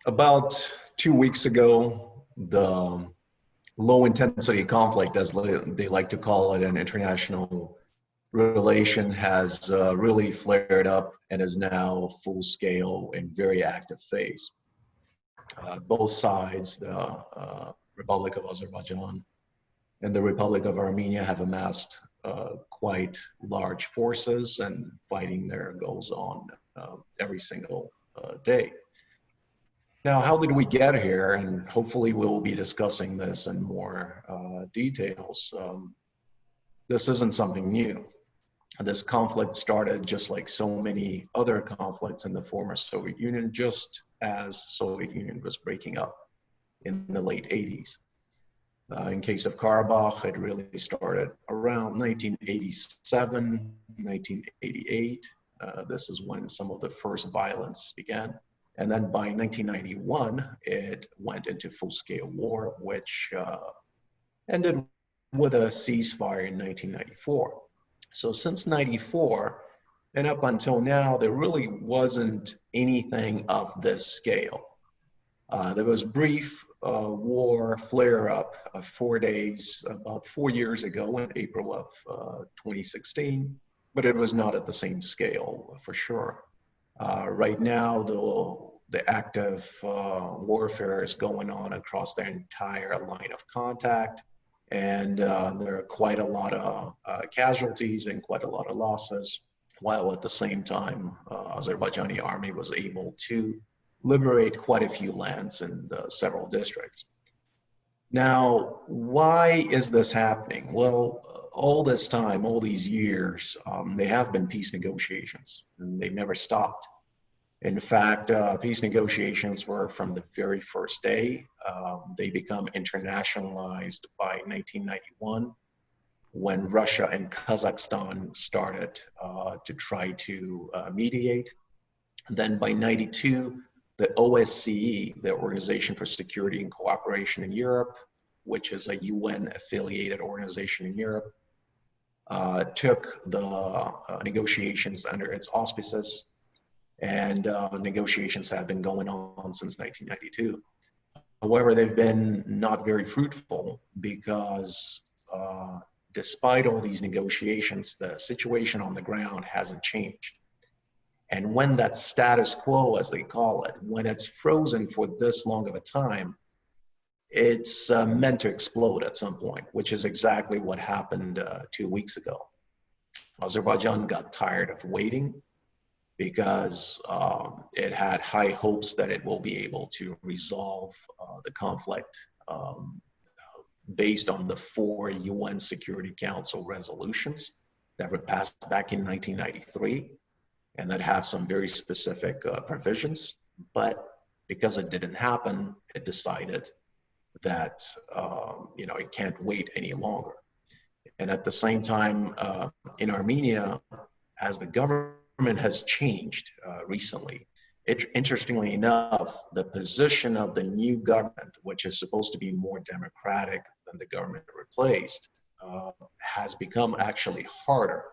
About 2 weeks ago, the low intensity conflict, as they like to call it, in international relation has really flared up and is now full scale and very active phase. Both sides, the Republic of Azerbaijan and the Republic of Armenia, have amassed quite large forces, and fighting there goes on every single day. Now, how did we get here? And hopefully we'll be discussing this in more details. This isn't something new. This conflict started just like so many other conflicts in the former Soviet Union, just as Soviet Union was breaking up in the late 80s. In case of Karabakh, it really started around 1987, 1988. This is when some of the first violence began. And then by 1991, it went into full-scale war, which ended with a ceasefire in 1994. So since 94 and up until now, there really wasn't anything of this scale. There was brief war flare-up of 4 days, about 4 years ago in April of 2016, but it was not at the same scale for sure. Right now, the active warfare is going on across the entire line of contact, and there are quite a lot of casualties and quite a lot of losses, while at the same time, Azerbaijani army was able to liberate quite a few lands in several districts. Now, why is this happening? Well, all this time, all these years, they have been peace negotiations, and they've never stopped. In fact, peace negotiations were from the very first day. They become internationalized by 1991, when Russia and Kazakhstan started to try to mediate. Then by 92, the OSCE, the Organization for Security and Cooperation in Europe, which is a UN-affiliated organization in Europe, took the negotiations under its auspices, and negotiations have been going on since 1992. However, they've been not very fruitful because despite all these negotiations, the situation on the ground hasn't changed. And when that status quo, as they call it, when it's frozen for this long of a time, it's meant to explode at some point, which is exactly what happened 2 weeks ago. Azerbaijan got tired of waiting because it had high hopes that it will be able to resolve the conflict based on the 4 UN Security Council resolutions that were passed back in 1993 and that have some very specific provisions. But because it didn't happen, it decided that it can't wait any longer. And at the same time, in Armenia, as the government has changed recently, interestingly enough, the position of the new government, which is supposed to be more democratic than the government replaced, has become actually harder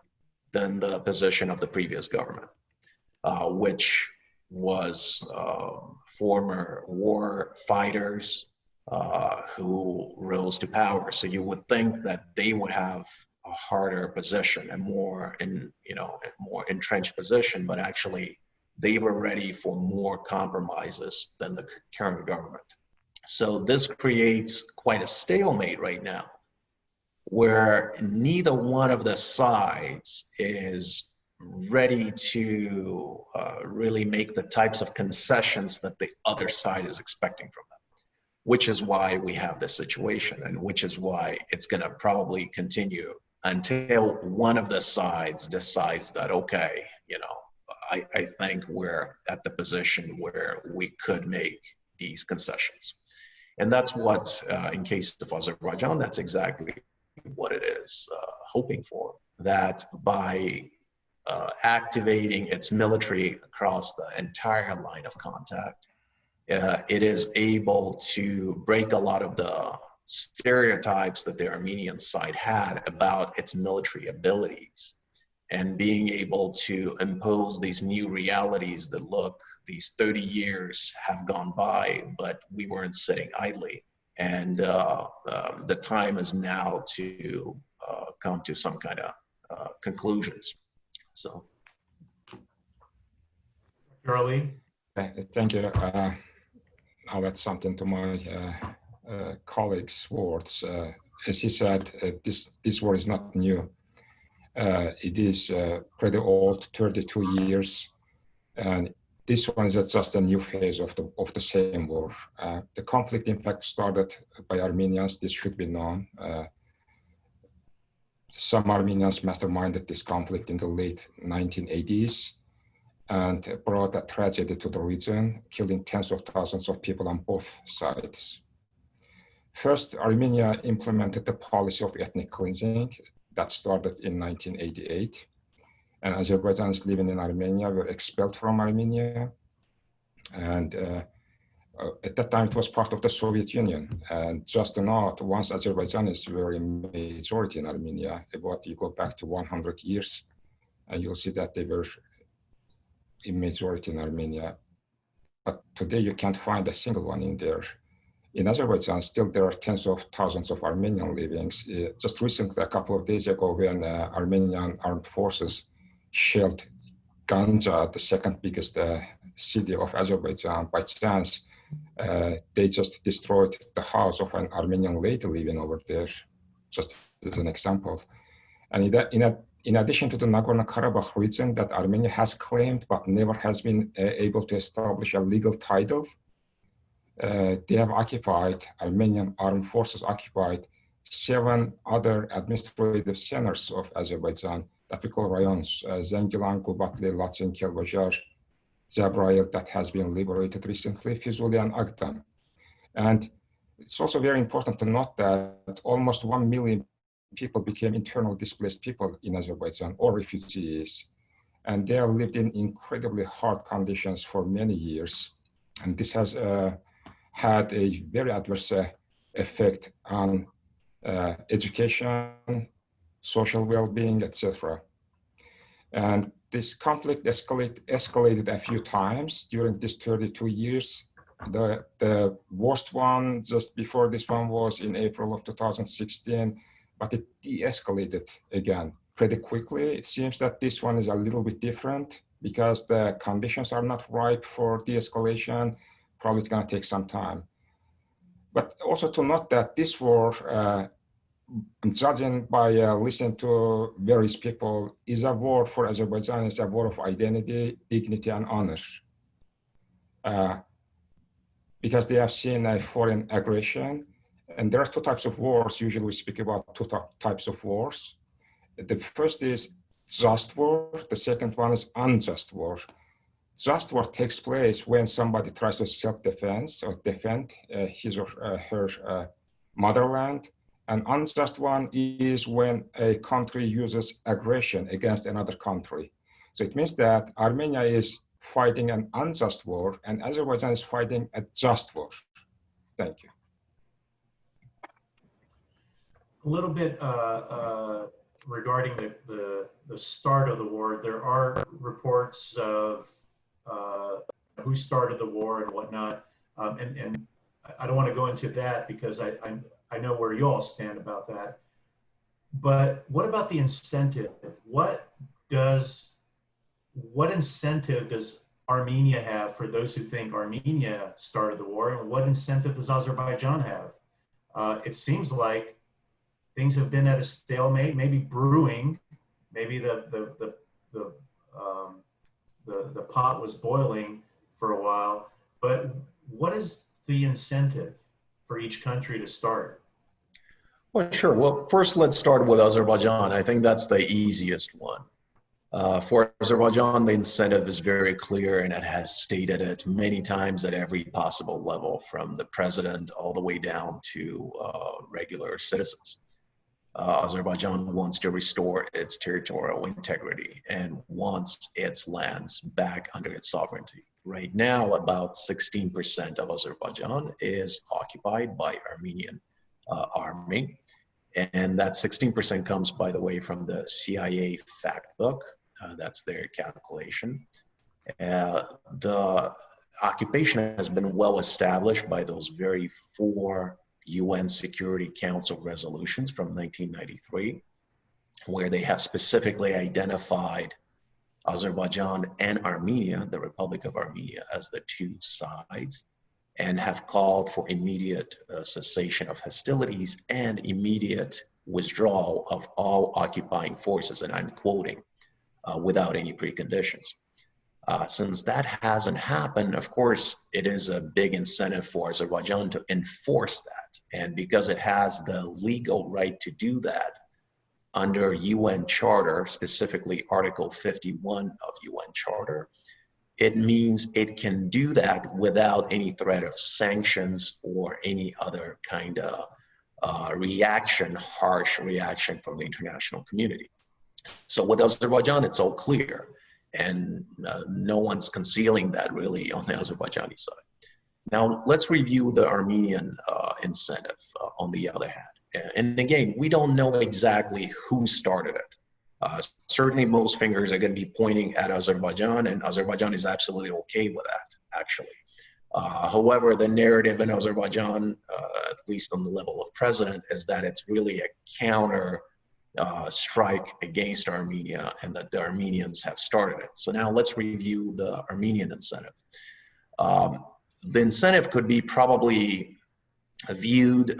than the position of the previous government, which was former war fighters who rose to power. So you would think that they would have a harder position and more entrenched position, but actually they were ready for more compromises than the current government. So this creates quite a stalemate right now, where neither one of the sides is ready to really make the types of concessions that the other side is expecting from them, which is why we have this situation, and which is why it's going to probably continue until one of the sides decides that, okay, I think we're at the position where we could make these concessions. And that's what, in case of Azerbaijan, that's exactly what it is hoping for, that by activating its military across the entire line of contact, it is able to break a lot of the stereotypes that the Armenian side had about its military abilities, and being able to impose these new realities that look, these 30 years have gone by, but we weren't sitting idly. And the time is now to come to some kind of conclusions. So. Charlie? Thank you. I'll add something to my colleague's words. As he said, this war is not new. It is pretty old, 32 years, and this one is just a new phase of the same war. The conflict, in fact, started by Armenians. This should be known. Some Armenians masterminded this conflict in the late 1980s and brought a tragedy to the region, killing tens of thousands of people on both sides. First, Armenia implemented the policy of ethnic cleansing that started in 1988. And Azerbaijanis living in Armenia were expelled from Armenia. And at that time, it was part of the Soviet Union. And just to note, once Azerbaijanis were in majority in Armenia, about you go back to 100 years, and you'll see that they were in majority in Armenia. But today you can't find a single one in there. In Azerbaijan, still there are tens of thousands of Armenian livings. Just recently, a couple of days ago, when Armenian armed forces shelled Ganja, the second biggest city of Azerbaijan, by chance, they just destroyed the house of an Armenian lady living over there, just as an example. And in addition to the Nagorno-Karabakh region that Armenia has claimed but never has been able to establish a legal title, they have occupied, Armenian armed forces occupied 7 other administrative centers of Azerbaijan that we call rayons, Zengilan, Kubatli, Latsin, Kelbajar, Zabrail, that has been liberated recently, Fizuli and Agdam. And it's also very important to note that almost 1 million people became internally displaced people in Azerbaijan, or refugees. And they have lived in incredibly hard conditions for many years. And this has had a very adverse effect on education, social well-being, etc. And this conflict escalated a few times during these 32 years. The worst one just before this one was in April of 2016, but it de-escalated again pretty quickly. It seems that this one is a little bit different because the conditions are not ripe for de-escalation. Probably it's going to take some time. But also to note that this war, judging by listening to various people, is a war for Azerbaijan, is a war of identity, dignity, and honor. Because they have seen a foreign aggression. And there are 2 types of wars. Usually we speak about 2 types of wars. The first is just war. The second one is unjust war. Just war takes place when somebody tries to self-defense or defend his or her motherland. An unjust one is when a country uses aggression against another country. So it means that Armenia is fighting an unjust war and Azerbaijan is fighting a just war. Thank you. A little bit regarding the start of the war, there are reports of who started the war and whatnot, and I don't want to go into that because I know where you all stand about that. But what about the incentive? What incentive does Armenia have for those who think Armenia started the war, and what incentive does Azerbaijan have? It seems like things have been at a stalemate, maybe brewing, maybe the pot was boiling for a while, but what is the incentive for each country to start? Well, sure. Well, first let's start with Azerbaijan. I think that's the easiest one. For Azerbaijan, the incentive is very clear, and it has stated it many times at every possible level, from the president all the way down to regular citizens. Azerbaijan wants to restore its territorial integrity and wants its lands back under its sovereignty. Right now, about 16% of Azerbaijan is occupied by Armenian army. And that 16% comes, by the way, from the CIA fact book. That's their calculation. The occupation has been well established by those very 4 UN Security Council resolutions from 1993, where they have specifically identified Azerbaijan and Armenia, the Republic of Armenia, as the 2 sides, and have called for immediate cessation of hostilities and immediate withdrawal of all occupying forces, and I'm quoting, without any preconditions. Since that hasn't happened, of course, it is a big incentive for Azerbaijan to enforce that. And because it has the legal right to do that under UN Charter, specifically Article 51 of UN Charter, it means it can do that without any threat of sanctions or any other kind of reaction, harsh reaction from the international community. So with Azerbaijan, it's all clear. And no one's concealing that really on the Azerbaijani side. Now, let's review the Armenian incentive on the other hand. And again, we don't know exactly who started it. Certainly most fingers are going to be pointing at Azerbaijan, and Azerbaijan is absolutely okay with that, actually. However, the narrative in Azerbaijan, at least on the level of president, is that it's really a counter strike against Armenia and that the Armenians have started it. So now let's review the Armenian incentive. The incentive could be probably viewed,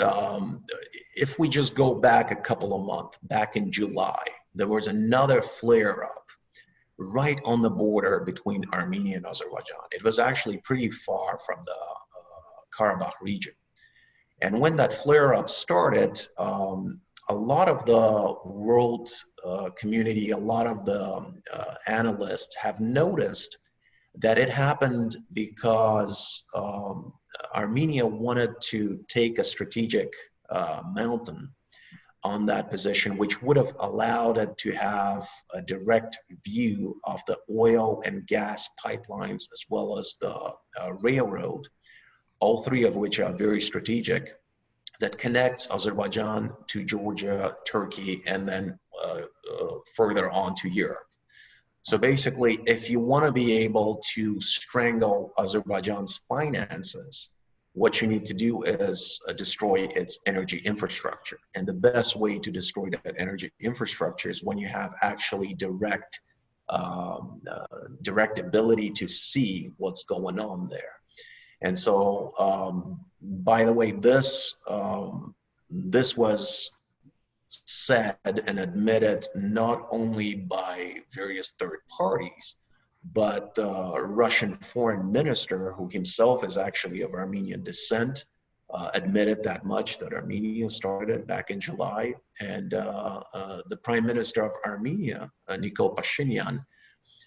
if we just go back a couple of months, back in July, there was another flare-up right on the border between Armenia and Azerbaijan. It was actually pretty far from the Karabakh region. And when that flare-up started, a lot of the world community, a lot of the analysts have noticed that it happened because Armenia wanted to take a strategic mountain on that position, which would have allowed it to have a direct view of the oil and gas pipelines as well as the railroad, all 3 of which are very strategic, that connects Azerbaijan to Georgia, Turkey, and then further on to Europe. So basically, if you want to be able to strangle Azerbaijan's finances, what you need to do is destroy its energy infrastructure. And the best way to destroy that energy infrastructure is when you have actually direct ability to see what's going on there. And so, by the way, this was said and admitted not only by various third parties, but the Russian foreign minister, who himself is actually of Armenian descent, admitted that much, that Armenia started back in July. And the prime minister of Armenia, Nikol Pashinyan,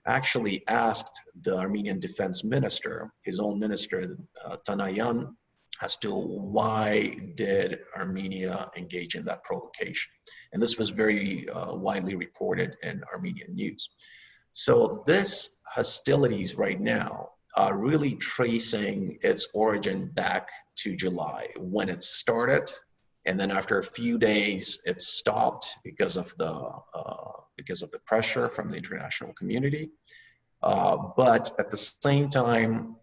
actually asked the Armenian defense minister, his own minister, Tanayan, as to why did Armenia engage in that provocation. And this was very widely reported in Armenian news. So this hostilities right now are really tracing its origin back to July, when it started, and then after a few days it stopped because of the pressure from the international community. But at the same time,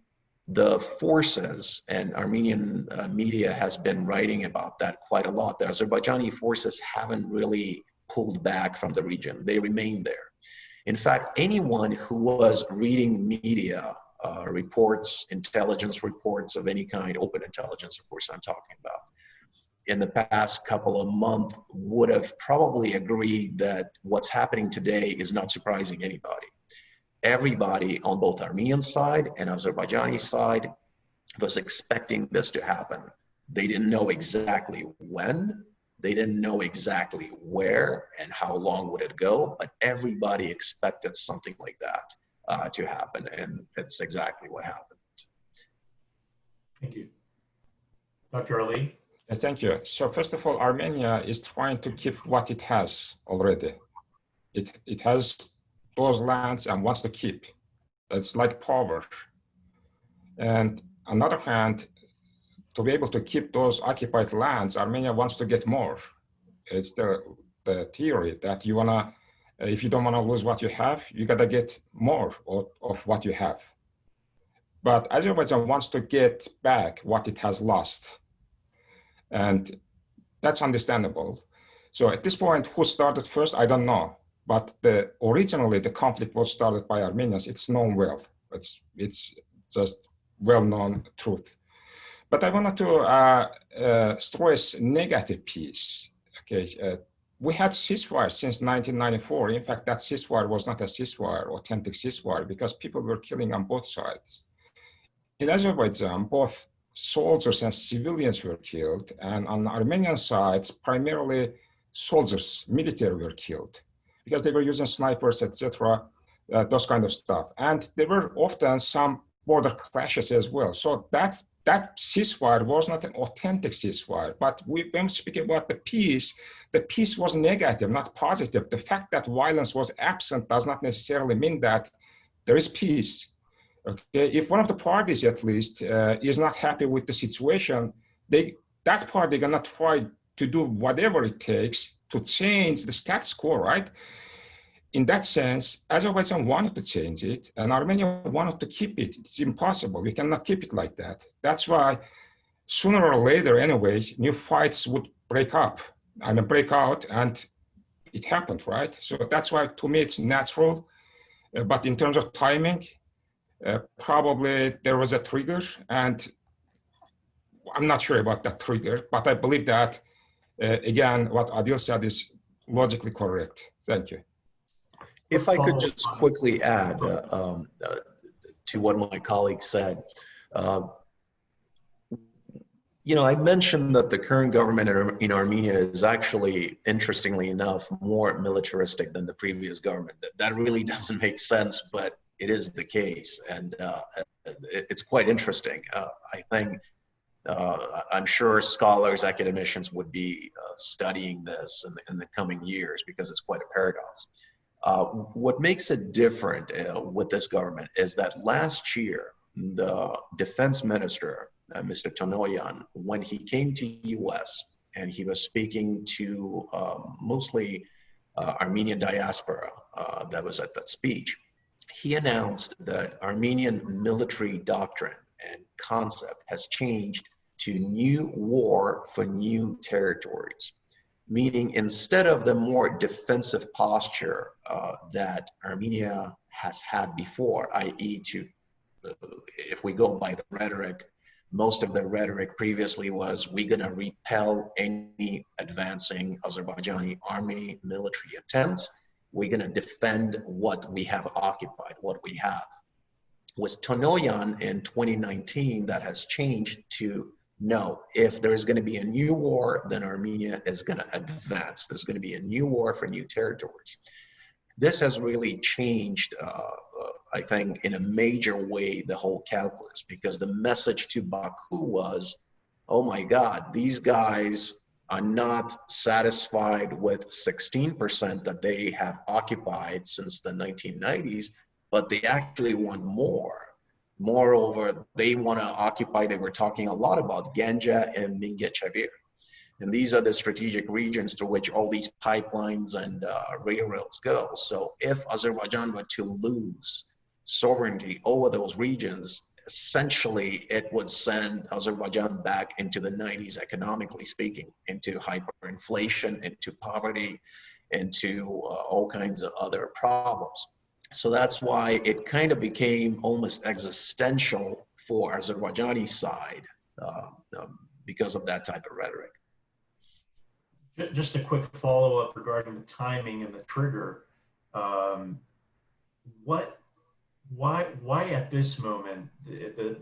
the forces, and Armenian media has been writing about that quite a lot, the Azerbaijani forces haven't really pulled back from the region. They remain there. In fact, anyone who was reading media reports, intelligence reports of any kind, open intelligence, of course, I'm talking about, in the past couple of months would have probably agreed that what's happening today is not surprising anybody. Everybody on both Armenian side and Azerbaijani side was expecting this to happen. They didn't know exactly when, they didn't know exactly where and how long would it go, but everybody expected something like that to happen, and it's exactly what happened. Thank you. Dr. Ali? Thank you. So first of all, Armenia is trying to keep what it has already. It has those lands and wants to keep. It's like power. And on the other hand, to be able to keep those occupied lands, Armenia wants to get more. It's the theory that you wanna, if you don't wanna lose what you have, you gotta get more of what you have. But Azerbaijan wants to get back what it has lost. And that's understandable. So at this point, who started first, I don't know. But originally the conflict was started by Armenians. It's known well. It's just well-known truth. But I wanted to stress negative piece. Okay, we had ceasefire since 1994. In fact, that ceasefire was not a ceasefire, authentic ceasefire, because people were killing on both sides. In Azerbaijan, both soldiers and civilians were killed, and on the Armenian side, primarily soldiers, military were killed, because they were using snipers, etc., those kind of stuff. And there were often some border clashes as well. So that ceasefire was not an authentic ceasefire. But when we speak about the peace was negative, not positive. The fact that violence was absent does not necessarily mean that there is peace. Okay, if one of the parties at least is not happy with the situation, that party gonna try to do whatever it takes to change the status quo, right? In that sense, Azerbaijan wanted to change it, and Armenia wanted to keep it. It's impossible. We cannot keep it like that. That's why sooner or later, anyway, new fights would break out, and it happened, right? So that's why, to me, it's natural. But in terms of timing, probably there was a trigger, and I'm not sure about that trigger, but I believe that, again, what Adil said is logically correct. Thank you. If I could just quickly add to what my colleague said, I mentioned that the current government in Armenia is actually, interestingly enough, more militaristic than the previous government. That really doesn't make sense, but it is the case, and it's quite interesting. I think, I'm sure scholars, academicians would be studying this in the coming years, because it's quite a paradox. What makes it different with this government is that last year, the defense minister, Mr. Tonoyan, when he came to US and he was speaking to mostly Armenian diaspora that was at that speech, he announced that Armenian military doctrine and concept has changed to new war for new territories. Meaning, instead of the more defensive posture that Armenia has had before, i.e. if we go by the rhetoric, most of the rhetoric previously was, we're gonna repel any advancing Azerbaijani army military attempts. We're gonna defend what we have occupied, what we have. With Tonoyan in 2019, that has changed to, no, if there's going to be a new war, then Armenia is going to advance. There's going to be a new war for new territories. This has really changed, I think, in a major way, the whole calculus, because the message to Baku was, oh my God, these guys are not satisfied with 16% that they have occupied since the 1990s, but they actually want more. Moreover, they want to occupy, they were talking a lot about Ganja and Mingechavir. And these are the strategic regions through which all these pipelines and railroads go. So if Azerbaijan were to lose sovereignty over those regions, essentially it would send Azerbaijan back into the 90s, economically speaking, into hyperinflation, into poverty, into all kinds of other problems. So that's why it kind of became almost existential for Azerbaijani side because of that type of rhetoric. Just a quick follow-up regarding the timing and the trigger. Why at this moment, I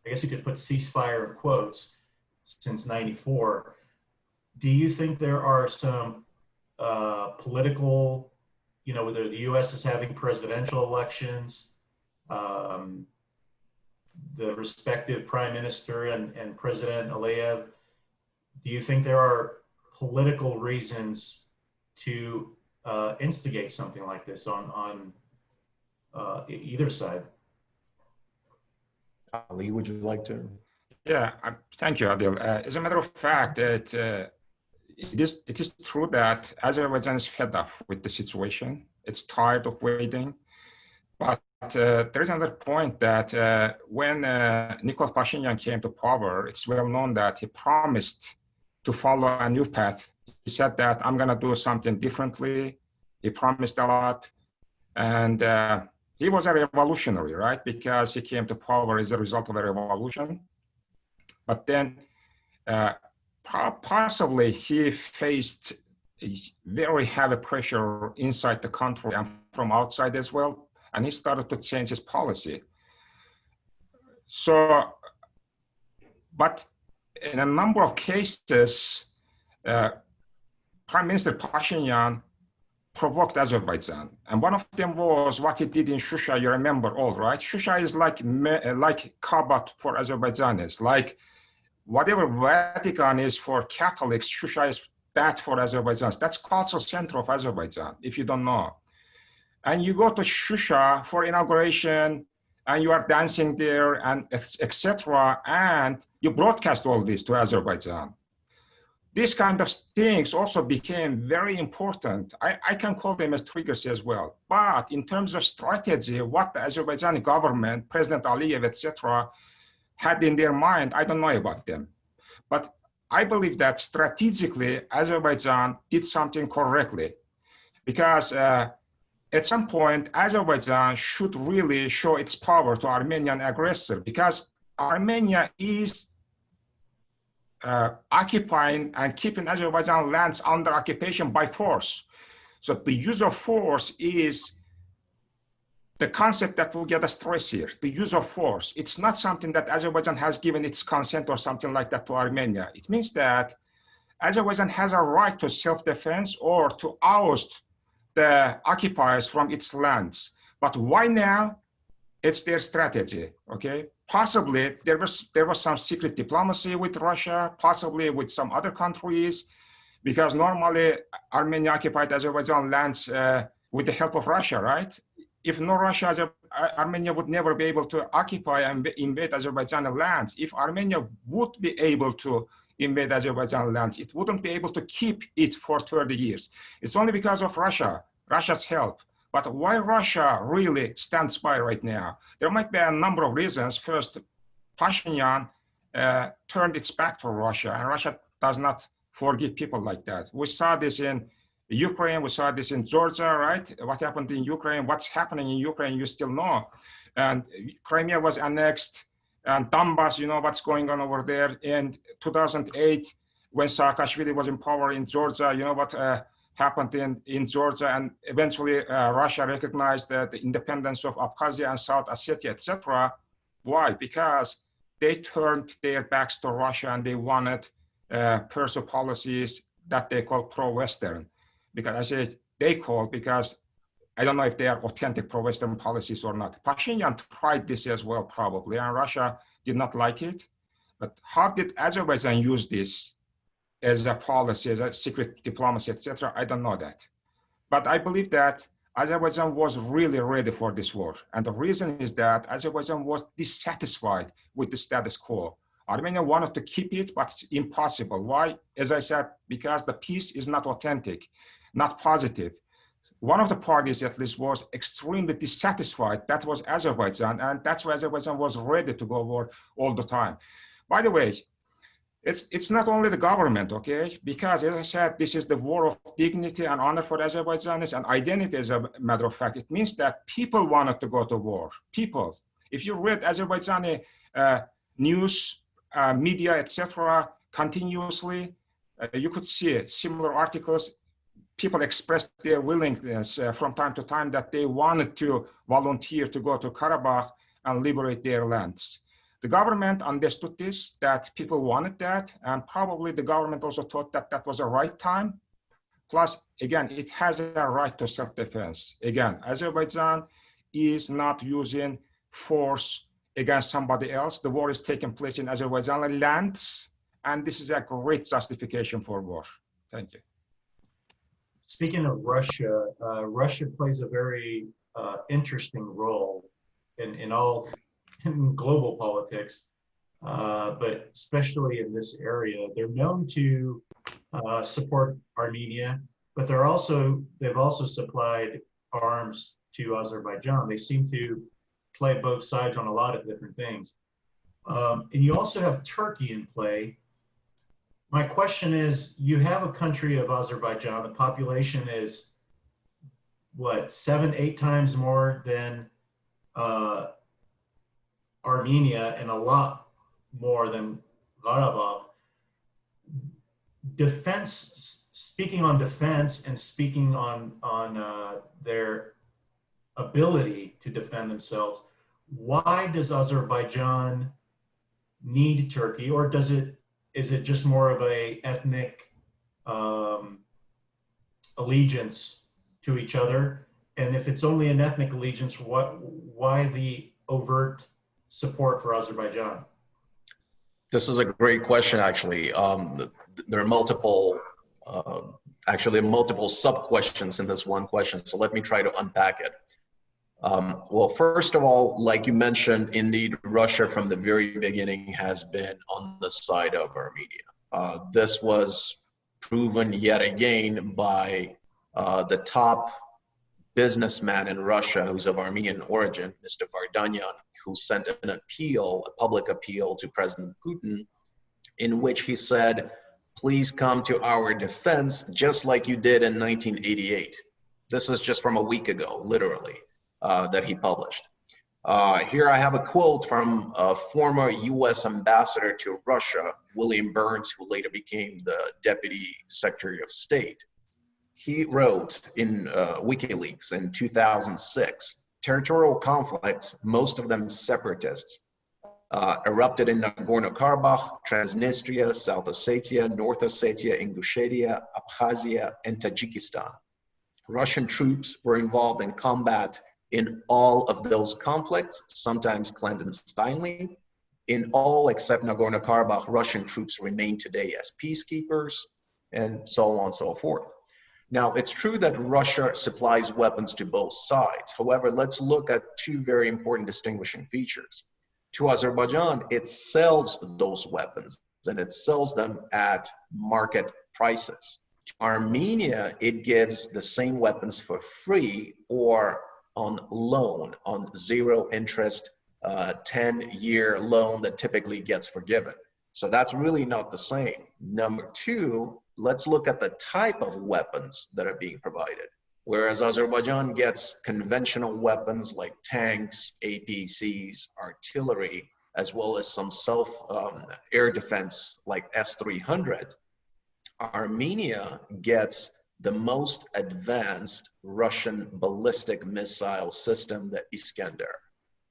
guess you could put ceasefire in quotes, since '94, do you think there are some political, whether the US is having presidential elections, the respective prime minister and President Aliyev, do you think there are political reasons to instigate something like this on either side? Ali, would you like to? Yeah, thank you, Adil. As a matter of fact, it is true that Azerbaijan is fed up with the situation. It's tired of waiting. But there is another point that when Nikol Pashinyan came to power, it's well known that he promised to follow a new path. He said that I'm going to do something differently. He promised a lot. And he was a revolutionary, right? Because he came to power as a result of a revolution. But then possibly he faced very heavy pressure inside the country and from outside as well. And he started to change his policy. So, but in a number of cases, Prime Minister Pashinyan provoked Azerbaijan. And one of them was what he did in Shusha, you remember all, right? Shusha is like Kaaba for Azerbaijanis, like whatever Vatican is for Catholics, Shusha is that for Azerbaijanis. That's cultural center of Azerbaijan, if you don't know. And you go to Shusha for inauguration, and you are dancing there, and etc. And you broadcast all this to Azerbaijan. These kind of things also became very important. I can call them as triggers as well. But in terms of strategy, what the Azerbaijani government, President Aliyev, etc., had in their mind, I don't know about them. But I believe that strategically, Azerbaijan did something correctly, because at some point, Azerbaijan should really show its power to Armenian aggressor, because Armenia is occupying and keeping Azerbaijan lands under occupation by force. So the use of force is the concept that will get us stress here, the use of force. It's not something that Azerbaijan has given its consent or something like that to Armenia. It means that Azerbaijan has a right to self-defense or to oust the occupiers from its lands. But why now? It's their strategy, okay? Possibly there was some secret diplomacy with Russia, possibly with some other countries, because normally Armenia occupied Azerbaijan lands with the help of Russia, right? If no Russia, Armenia would never be able to occupy and invade Azerbaijani lands. If Armenia would be able to invade Azerbaijan lands, it wouldn't be able to keep it for 30 years. It's only because of Russia, Russia's help. But why Russia really stands by right now? There might be a number of reasons. First, Pashinyan turned its back to Russia, and Russia does not forgive people like that. We saw this in Ukraine, we saw this in Georgia, right? What happened in Ukraine, what's happening in Ukraine, you still know. And Crimea was annexed, and Donbass, you know what's going on over there. In 2008, when Saakashvili was in power in Georgia, you know what happened in Georgia, and eventually Russia recognized the independence of Abkhazia and South Ossetia, etc. Why? Because they turned their backs to Russia and they wanted pursue policies that they call pro-Western. Because I say they call, because I don't know if they are authentic pro-Western policies or not. Pashinyan tried this as well, probably, and Russia did not like it. But how did Azerbaijan use this as a policy, as a secret diplomacy, etc.? I don't know that. But I believe that Azerbaijan was really ready for this war. And the reason is that Azerbaijan was dissatisfied with the status quo. Armenia wanted to keep it, but it's impossible. Why? As I said, because the peace is not authentic, not positive. One of the parties, at least, was extremely dissatisfied. That was Azerbaijan, and that's why Azerbaijan was ready to go war all the time. By the way, it's not only the government, okay? Because, as I said, this is the war of dignity and honor for Azerbaijanis and identity, as a matter of fact. It means that people wanted to go to war. People. If you read Azerbaijani news, media, etc., continuously, you could see similar articles. People expressed their willingness from time to time that they wanted to volunteer to go to Karabakh and liberate their lands. The government understood this, that people wanted that, and probably the government also thought that that was a right time. Plus, again, it has a right to self-defense. Again, Azerbaijan is not using force against somebody else. The war is taking place in Azerbaijani lands, and this is a great justification for war. Thank you. Speaking of Russia, Russia plays a very interesting role in global politics. but especially in this area, they're known to support Armenia, but they've also supplied arms to Azerbaijan. They seem to play both sides on a lot of different things. And you also have Turkey in play. My question is, you have a country of Azerbaijan, the population is what, 7, 8 times more than Armenia and a lot more than Karabakh. Speaking on defense and speaking on their ability to defend themselves, why does Azerbaijan need Turkey, or is it just more of a ethnic allegiance to each other? And if it's only an ethnic allegiance, why the overt support for Azerbaijan? This is a great question, actually. There are multiple sub-questions in this one question, so let me try to unpack it. Well, first of all, like you mentioned, indeed, Russia from the very beginning has been on the side of Armenia. This was proven yet again by the top businessman in Russia who's of Armenian origin, Mr. Vardanyan, who sent an appeal, a public appeal to President Putin, in which he said, please come to our defense just like you did in 1988. This is just from a week ago, literally, that he published. Here I have a quote from a former US ambassador to Russia, William Burns, who later became the Deputy Secretary of State. He wrote in WikiLeaks in 2006, territorial conflicts, most of them separatists, erupted in Nagorno-Karabakh, Transnistria, South Ossetia, North Ossetia, Ingushetia, Abkhazia, and Tajikistan. Russian troops were involved in combat in all of those conflicts, sometimes clandestinely. In all except Nagorno-Karabakh, Russian troops remain today as peacekeepers, and so on and so forth. Now, it's true that Russia supplies weapons to both sides. However, let's look at two very important distinguishing features. To Azerbaijan, it sells those weapons, and it sells them at market prices. To Armenia, it gives the same weapons for free or on loan, on zero interest, 10-year loan that typically gets forgiven. So that's really not the same. Number two, let's look at the type of weapons that are being provided. Whereas Azerbaijan gets conventional weapons like tanks, APCs, artillery, as well as some air defense like S-300, Armenia gets the most advanced Russian ballistic missile system, the Iskander,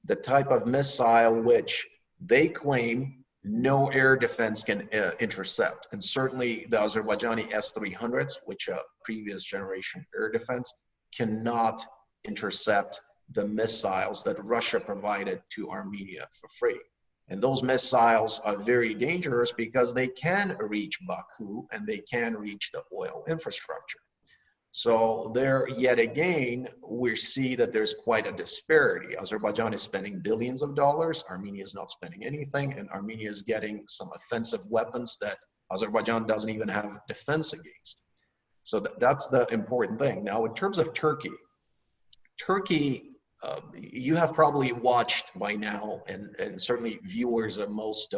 the type of missile which they claim no air defense can intercept. And certainly the Azerbaijani S-300s, which are previous generation air defense, cannot intercept the missiles that Russia provided to Armenia for free. And those missiles are very dangerous because they can reach Baku and they can reach the oil infrastructure. So there, yet again, we see that there's quite a disparity. Azerbaijan is spending billions of dollars, Armenia is not spending anything, and Armenia is getting some offensive weapons that Azerbaijan doesn't even have defense against. So that's the important thing. Now, in terms of Turkey, you have probably watched by now, and certainly viewers are most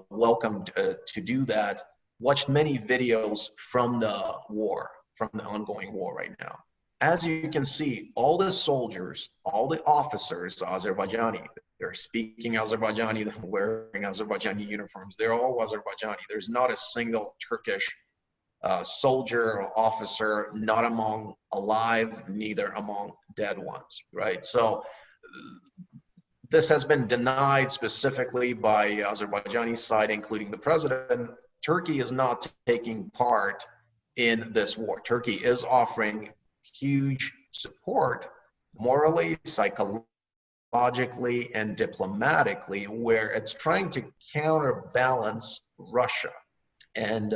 welcome to do that, watched many videos from the war, from the ongoing war right now. As you can see, all the soldiers, all the officers are Azerbaijani. They're speaking Azerbaijani, they're wearing Azerbaijani uniforms. They're all Azerbaijani. There's not a single Turkish soldier or officer, not among alive, neither among dead ones, right? So this has been denied specifically by Azerbaijani side, including the president. Turkey is not taking part in this war. Turkey is offering huge support, morally, psychologically, and diplomatically, where it's trying to counterbalance Russia. And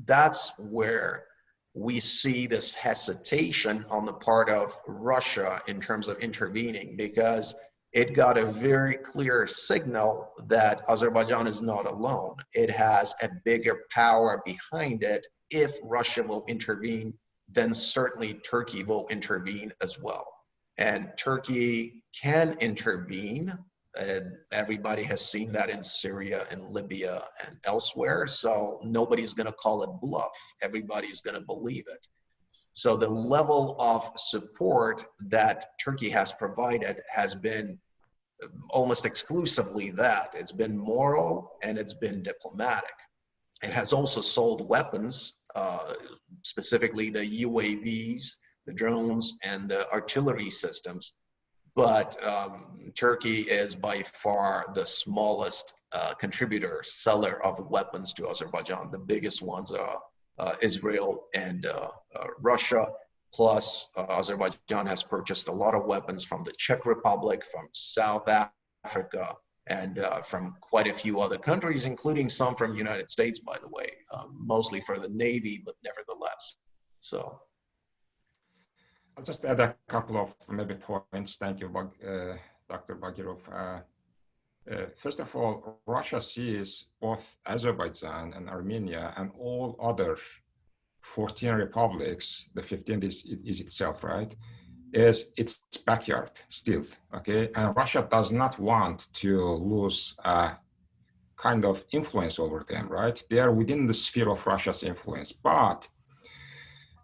that's where we see this hesitation on the part of Russia in terms of intervening, because it got a very clear signal that Azerbaijan is not alone. It has a bigger power behind it. If Russia will intervene, then certainly Turkey will intervene as well. And Turkey can intervene. And everybody has seen that in Syria and Libya and elsewhere. So nobody's going to call it bluff. Everybody's going to believe it. So the level of support that Turkey has provided has been almost exclusively that. It's been moral and it's been diplomatic. It has also sold weapons, specifically the UAVs, the drones, and the artillery systems. But Turkey is by far the smallest contributor, seller of weapons to Azerbaijan. The biggest ones are Israel and Russia. Plus, Azerbaijan has purchased a lot of weapons from the Czech Republic, from South Africa, and from quite a few other countries, including some from the United States, by the way, mostly for the Navy, but nevertheless. So. I'll just add a couple of maybe points. Thank you, Dr. Baghirov. First of all, Russia sees both Azerbaijan and Armenia and all other 14 republics, the 15th is itself, right, is its backyard still, okay? And Russia does not want to lose kind of influence over them, right? They are within the sphere of Russia's influence. But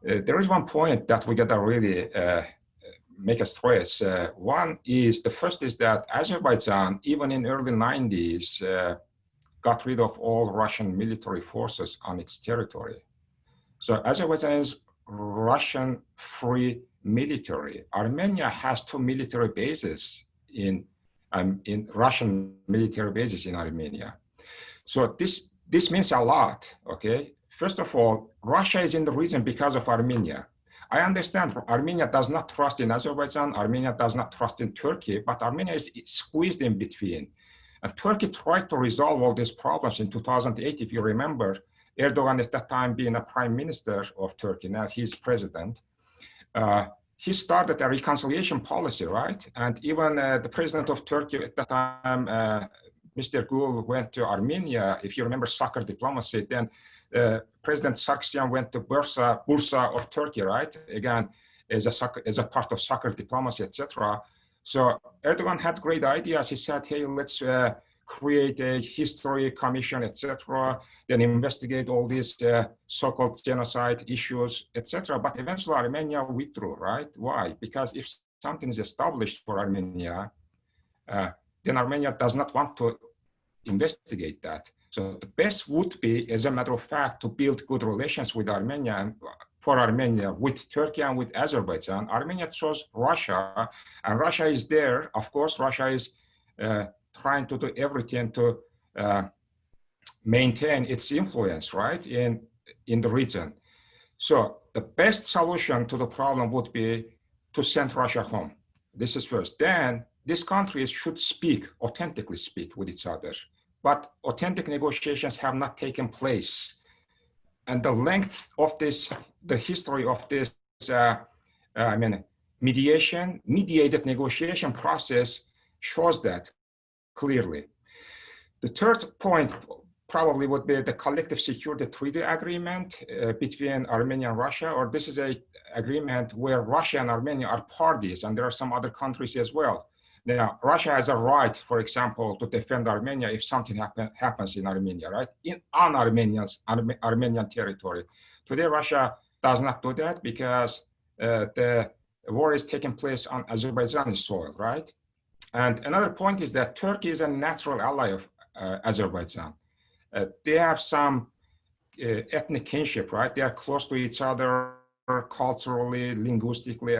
there is one point that we gotta really make a stress. One is, the first is that Azerbaijan, even in early 90s, got rid of all Russian military forces on its territory. So Azerbaijan is Russian free military. Armenia has 2 military bases in Russian military bases in Armenia. So this means a lot, okay? First of all, Russia is in the region because of Armenia. I understand Armenia does not trust in Azerbaijan, Armenia does not trust in Turkey, but Armenia is squeezed in between. And Turkey tried to resolve all these problems in 2008, if you remember. Erdogan at that time being a prime minister of Turkey, now he's president. He started a reconciliation policy, right? And even the president of Turkey at that time, Mr. Gül, went to Armenia. If you remember soccer diplomacy, then President Sargsyan went to Bursa of Turkey, right? Again, as a part of soccer diplomacy, etc. So Erdogan had great ideas. He said, hey, let's create a history commission, etc., then investigate all these so-called genocide issues, etc. But eventually Armenia withdrew, right? Why? Because if something is established for Armenia, then Armenia does not want to investigate that. So the best would be, as a matter of fact, to build good relations with Armenia and for Armenia, with Turkey and with Azerbaijan. Armenia chose Russia, and Russia is there. Of course, Russia is trying to do everything to maintain its influence, right, in the region. So the best solution to the problem would be to send Russia home. This is first. Then these countries should authentically speak with each other. But authentic negotiations have not taken place. And the length of this, the history of this, mediated negotiation process shows that clearly. The third point probably would be the collective security treaty agreement between Armenia and Russia, or this is an agreement where Russia and Armenia are parties, and there are some other countries as well. Now, Russia has a right, for example, to defend Armenia if something happens in Armenia, right? On Armenian territory. Today, Russia does not do that because the war is taking place on Azerbaijani soil, right? And another point is that Turkey is a natural ally of Azerbaijan. They have some ethnic kinship, right? They are close to each other culturally, linguistically.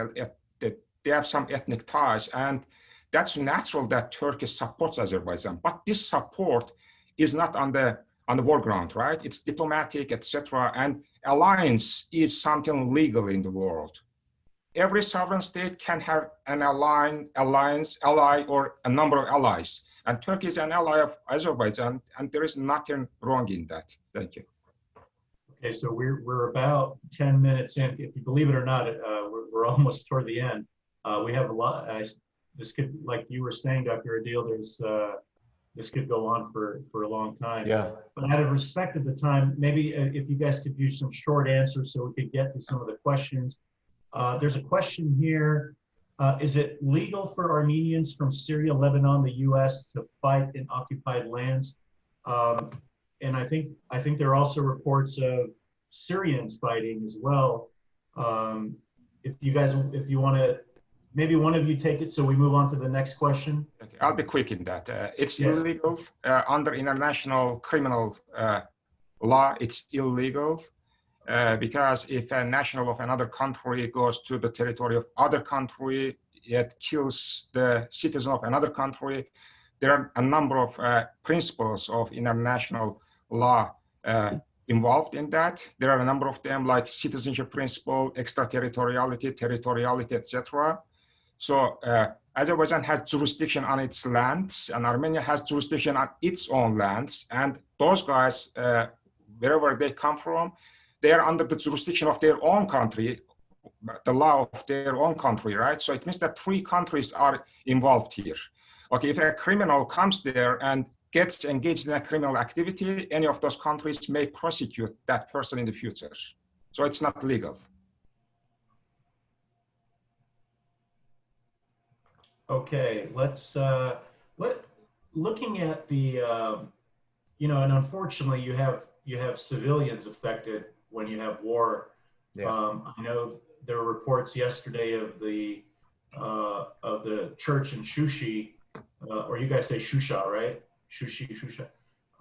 They have some ethnic ties, and that's natural that Turkey supports Azerbaijan. But this support is not on the war ground, right? It's diplomatic, etc. And alliance is something legal in the world. Every sovereign state can have an ally, or a number of allies. And Turkey is an ally of Azerbaijan, and there is nothing wrong in that. Thank you. Okay, so we're about 10 minutes in. If you believe it or not, we're almost toward the end. We have a lot. could, like you were saying, Dr. Adil, this could go on for a long time. Yeah. But out of respect of the time, maybe if you guys could use some short answers so we could get to some of the questions. There's a question here. Is it legal for Armenians from Syria, Lebanon, the U.S. to fight in occupied lands? And I think there are also reports of Syrians fighting as well. If you want to, maybe one of you take it so we move on to the next question. Okay, I'll be quick in that. It's Yes. illegal under international criminal law. It's illegal because if a national of another country goes to the territory of other country, it kills the citizen of another country. There are a number of principles of international law involved in that. There are a number of them, like citizenship principle, extraterritoriality, territoriality, etc. So Azerbaijan has jurisdiction on its lands, and Armenia has jurisdiction on its own lands. And those guys, wherever they come from, they are under the jurisdiction of their own country, the law of their own country, right? So it means that three countries are involved here. Okay, if a criminal comes there and gets engaged in a criminal activity, any of those countries may prosecute that person in the future. So it's not legal. Okay, let's looking at the and unfortunately you have civilians affected when you have war. Yeah. I know there were reports yesterday of the church in Shushi, or you guys say Shusha, right? Shusha.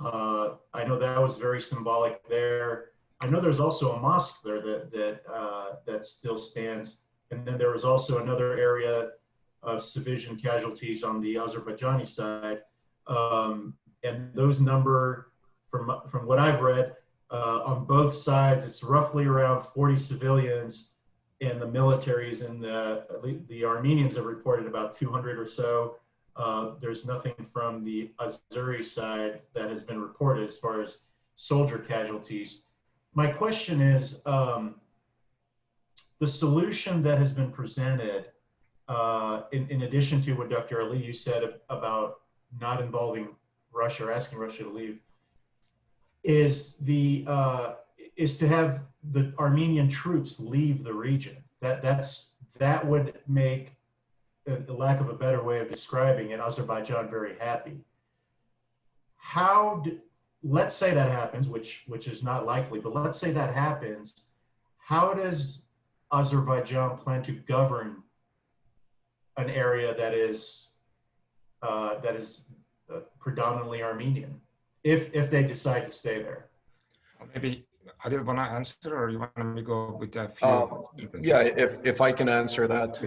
I know that was very symbolic there. I know there's also a mosque there that still stands, and then there was also another area of civilian casualties on the Azerbaijani side, and those number, from what I've read, on both sides, it's roughly around 40 civilians, and the militaries and the Armenians have reported about 200 or so. There's nothing from the Azeri side that has been reported as far as soldier casualties. My question is, the solution that has been presented, in addition to what Dr. Ali, you said about not involving Russia or asking Russia to leave, is to have the Armenian troops leave the region. That would make, the lack of a better way of describing it, Azerbaijan very happy. Let's say that happens, which is not likely, but let's say that happens. How does Azerbaijan plan to govern an area that is predominantly Armenian, if they decide to stay there? Maybe Adil, want to answer, or you want me to go with a few? Yeah, if I can answer that.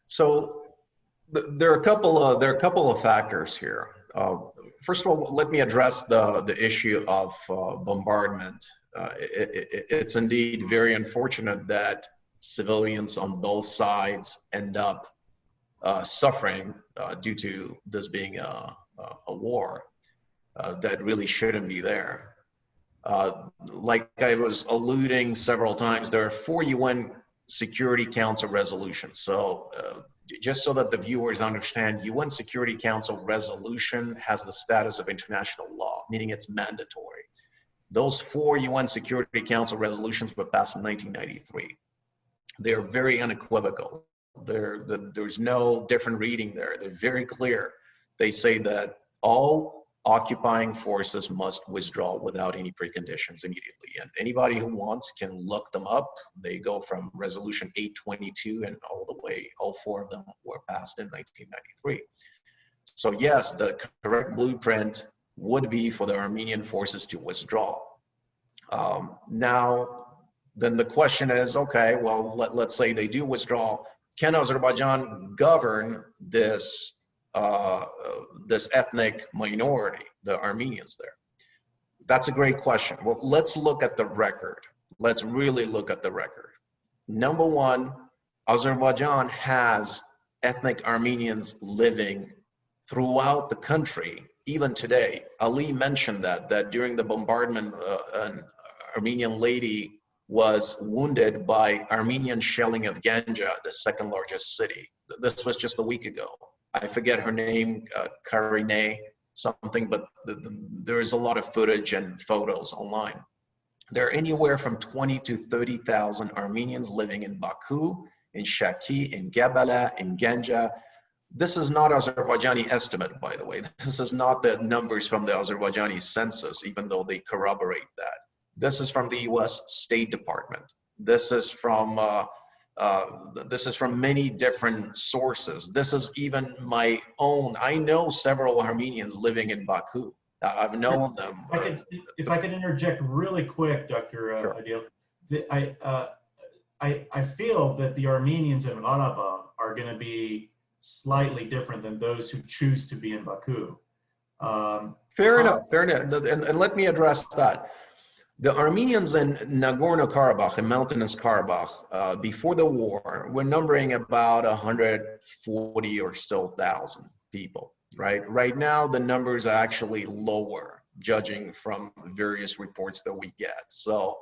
So there are a couple of factors here. First of all, let me address the issue of bombardment. It's indeed very unfortunate that civilians on both sides end up suffering due to this being a war that really shouldn't be there. Like I was alluding several times, there are 4 UN Security Council resolutions. So just so that the viewers understand, UN Security Council resolution has the status of international law, meaning it's mandatory. Those 4 UN Security Council resolutions were passed in 1993. They're very unequivocal. There's no different reading there. They're very clear. They say that all occupying forces must withdraw without any preconditions immediately. And anybody who wants can look them up. They go from Resolution 822 and all the way, all 4 of them were passed in 1993. So yes, the correct blueprint would be for the Armenian forces to withdraw. Now, then the question is, okay, well, let's say they do withdraw. Can Azerbaijan govern this ethnic minority, the Armenians there? That's a great question. Well, let's look at the record. Let's really look at the record. Number one, Azerbaijan has ethnic Armenians living throughout the country, even today. Ali mentioned that during the bombardment, an Armenian lady was wounded by Armenian shelling of Ganja, the second largest city. This was just a week ago. I forget her name, Karine something, but there is a lot of footage and photos online. There are anywhere from 20 to 30,000 Armenians living in Baku, in Shaki, in Gebele, in Ganja. This is not Azerbaijani estimate, by the way. This is not the numbers from the Azerbaijani census, even though they corroborate that. This is from the US State Department. This is from many different sources. This is even my own. I know several Armenians living in Baku. I've known them. If I could interject really quick, Dr. Sure. Adil, I feel that the Armenians in Qarabağ are going to be slightly different than those who choose to be in Baku. Fair enough. And let me address that. The Armenians in Nagorno-Karabakh, in Mountainous Karabakh, before the war, were numbering about 140 or so thousand people, right? Right now, the numbers are actually lower, judging from various reports that we get. So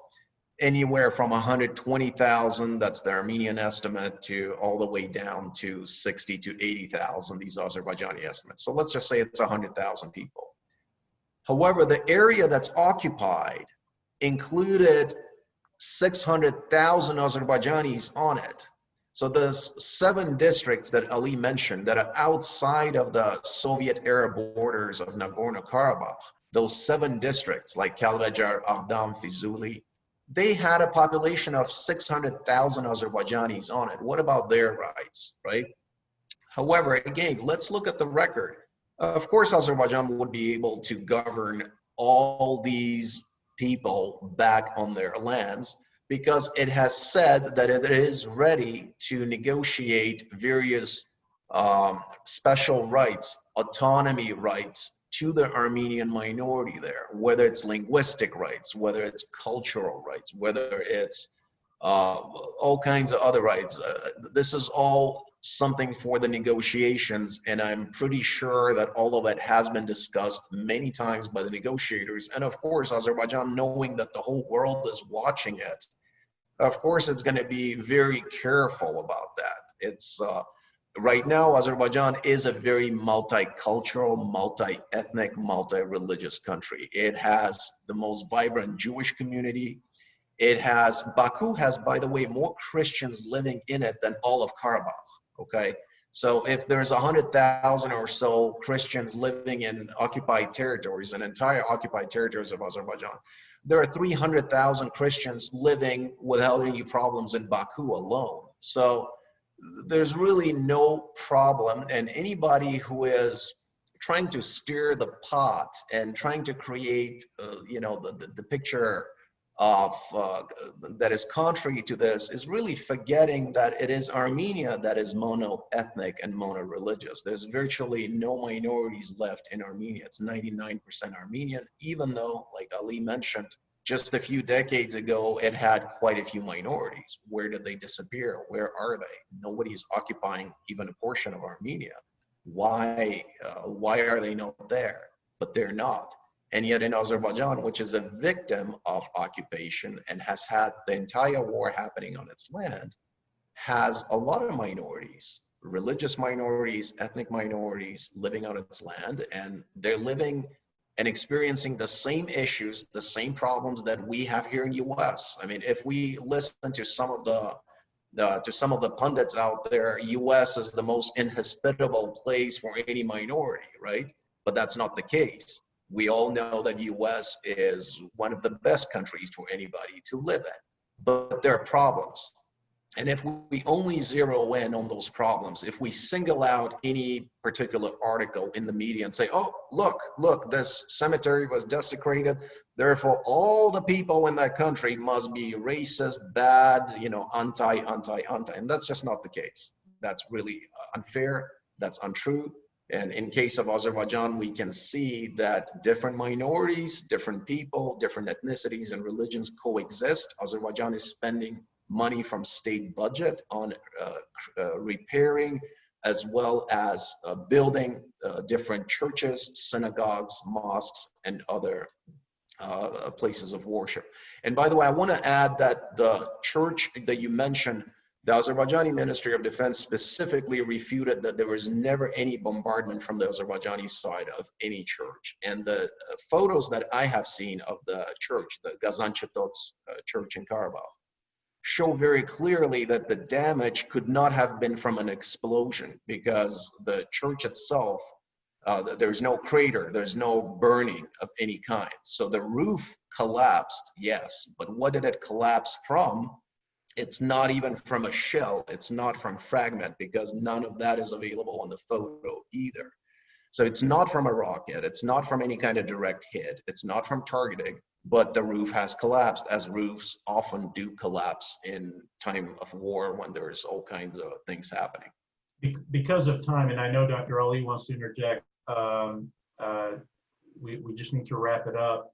anywhere from 120,000, that's the Armenian estimate, to all the way down to 60 to 80,000, these Azerbaijani estimates. So let's just say it's 100,000 people. However, the area that's occupied included 600,000 Azerbaijanis on it. So there's 7 districts that Ali mentioned that are outside of the Soviet-era borders of Nagorno-Karabakh. Those 7 districts, like Kalbajar, Avdam, Fizuli, they had a population of 600,000 Azerbaijanis on it. What about their rights, right? However, again, let's look at the record. Of course, Azerbaijan would be able to govern all these people back on their lands because it has said that it is ready to negotiate various special rights, autonomy rights to the Armenian minority there, whether it's linguistic rights, whether it's cultural rights, whether it's all kinds of other rights. This is all something for the negotiations, and I'm pretty sure that all of it has been discussed many times by the negotiators. And of course, Azerbaijan, knowing that the whole world is watching it, of course, it's going to be very careful about that. It's right now, Azerbaijan is a very multicultural, multi-ethnic, multi-religious country. It has the most vibrant Jewish community. Baku has, by the way, more Christians living in it than all of Karabakh, okay? So if there's 100,000 or so Christians living in occupied territories, an entire occupied territories of Azerbaijan, there are 300,000 Christians living without any problems in Baku alone. So there's really no problem, and anybody who is trying to steer the pot and trying to create, the picture of that is contrary to this is really forgetting that it is Armenia that is mono-ethnic and mono-religious. There's virtually no minorities left in Armenia. It's 99% Armenian, even though, like Ali mentioned, just a few decades ago, it had quite a few minorities. Where did they disappear? Where are they? Nobody's occupying even a portion of Armenia. Why are they not there? But they're not. And yet in Azerbaijan, which is a victim of occupation and has had the entire war happening on its land, has a lot of minorities, religious minorities, ethnic minorities living on its land, and they're living and experiencing the same issues, the same problems that we have here in US. I mean, if we listen to some of the pundits out there, US is the most inhospitable place for any minority, right? But that's not the case. We all know that US is one of the best countries for anybody to live in, but there are problems. And if we only zero in on those problems, if we single out any particular article in the media and say, oh, look, this cemetery was desecrated, therefore all the people in that country must be racist, bad, anti, and that's just not the case. That's really unfair, that's untrue. And in case of Azerbaijan, we can see that different minorities, different people, different ethnicities and religions coexist. Azerbaijan is spending money from state budget on repairing as well as building different churches, synagogues, mosques, and other places of worship. And by the way, I want to add that the church that you mentioned, the Azerbaijani Ministry of Defense specifically refuted that there was never any bombardment from the Azerbaijani side of any church. And the photos that I have seen of the church, the Gazanchetots church in Karabakh, show very clearly that the damage could not have been from an explosion, because the church itself, there's no crater, there's no burning of any kind. So the roof collapsed, yes, but what did it collapse from? It's not even from a shell, it's not from fragment, because none of that is available on the photo either. So it's not from a rocket, it's not from any kind of direct hit, it's not from targeting, but the roof has collapsed, as roofs often do collapse in time of war when there's all kinds of things happening. Because of time, and I know Dr. Ali wants to interject, we just need to wrap it up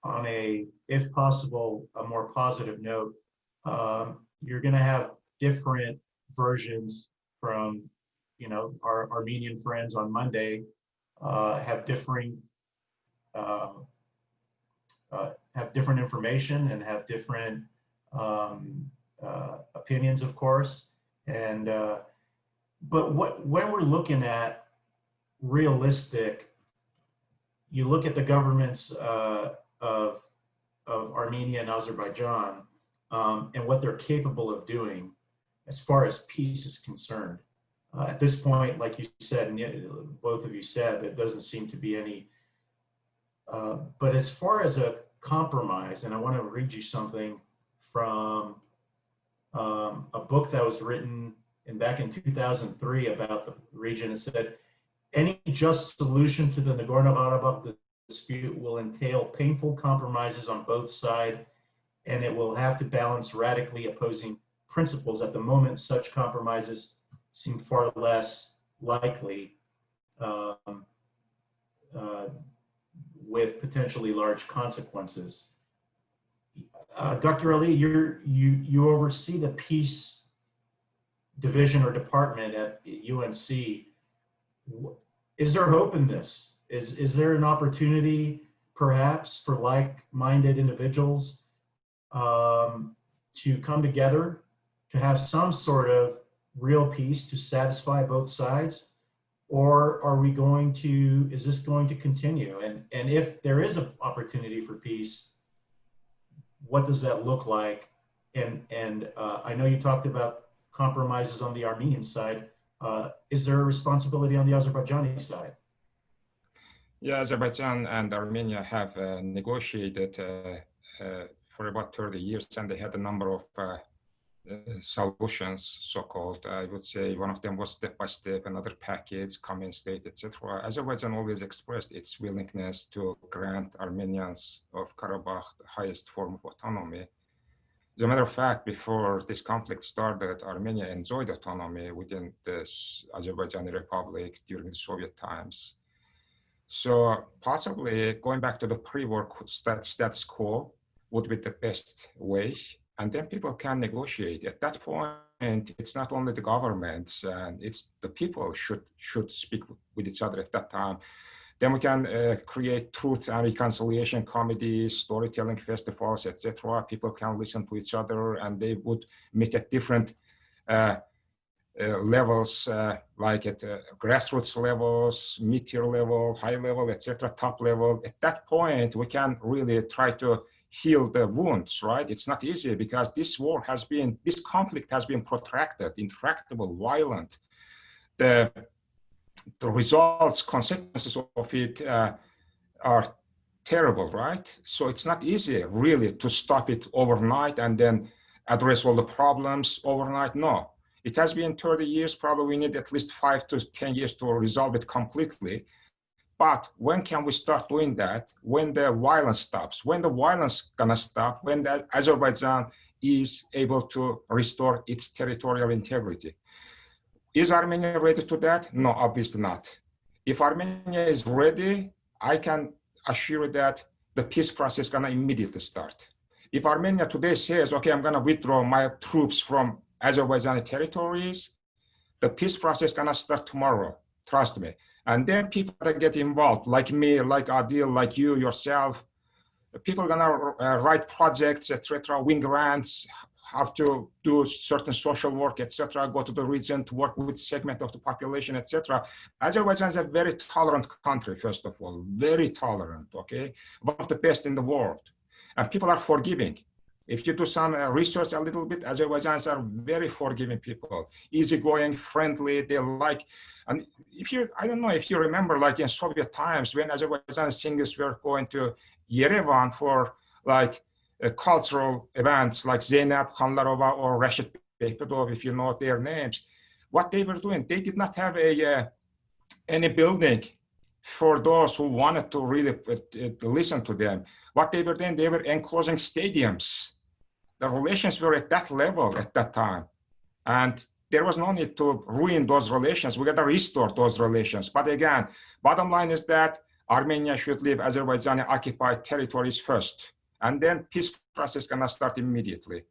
on a, if possible, a more positive note. You're going to have different versions from, you know, our Armenian friends on Monday have differing information and have different opinions, of course. And but when we're looking at realistic, you look at the governments of Armenia and Azerbaijan and what they're capable of doing as far as peace is concerned. At this point, like you said, and both of you said, there doesn't seem to be any. But as far as a compromise, and I want to read you something from a book that was written back in 2003 about the region. It said, any just solution to the Nagorno-Karabakh dispute will entail painful compromises on both sides, and it will have to balance radically opposing principles. At the moment, such compromises seem far less likely, with potentially large consequences. Dr. Ali, you oversee the peace division or department at UNC. Is there hope in this? Is there an opportunity perhaps for like-minded individuals to come together to have some sort of real peace to satisfy both sides? Or are we going to, is this going to continue? And if there is an opportunity for peace, what does that look like? And I know you talked about compromises on the Armenian side. Is there a responsibility on the Azerbaijani side? Yeah, Azerbaijan and Armenia have negotiated for about 30 years, and they had a number of solutions, so-called. I would say one of them was step-by-step, another package, common state, etc. Azerbaijan always expressed its willingness to grant Armenians of Karabakh the highest form of autonomy. As a matter of fact, before this conflict started, Armenia enjoyed autonomy within the Azerbaijani Republic during the Soviet times. So possibly going back to the pre-war status quo would be the best way. And then people can negotiate. At that point, it's not only the governments, and it's the people should speak with each other at that time. Then we can create truth and reconciliation committees, storytelling festivals, etc. People can listen to each other, and they would meet at different levels, like at grassroots levels, mid-tier level, high level, etc., top level. At that point, we can really try to heal the wounds, right? It's not easy because this conflict has been protracted, intractable, violent. The results, consequences of it are terrible, right? So it's not easy really to stop it overnight and then address all the problems overnight. No, it has been 30 years. Probably we need at least 5 to 10 years to resolve it completely. But when can we start doing that? When the violence stops. When the violence gonna stop? When the Azerbaijan is able to restore its territorial integrity. Is Armenia ready to that? No, obviously not. If Armenia is ready, I can assure you that the peace process is gonna immediately start. If Armenia today says, okay, I'm gonna withdraw my troops from Azerbaijani territories, the peace process is gonna start tomorrow, trust me. And then people that get involved, like me, like Adil, like you, yourself, People are gonna write projects, etc., win grants, have to do certain social work, etc., go to the region to work with segment of the population, etc. Azerbaijan is a very tolerant country, first of all, very tolerant, okay? One of the best in the world. And people are forgiving. If you do some research a little bit, Azerbaijanis are very forgiving people, easygoing, friendly, they like, and if you, I don't know if you remember, like in Soviet times, when Azerbaijani singers were going to Yerevan for like cultural events like Zeynep Khanlarova or Rashid Bekbedov, if you know their names, what they were doing, they did not have any building for those who wanted to really listen to them. What they were doing, they were enclosing stadiums. The relations were at that level at that time. And there was no need to ruin those relations. We got to restore those relations. But again, bottom line is that Armenia should leave Azerbaijani occupied territories first. And then peace process gonna start immediately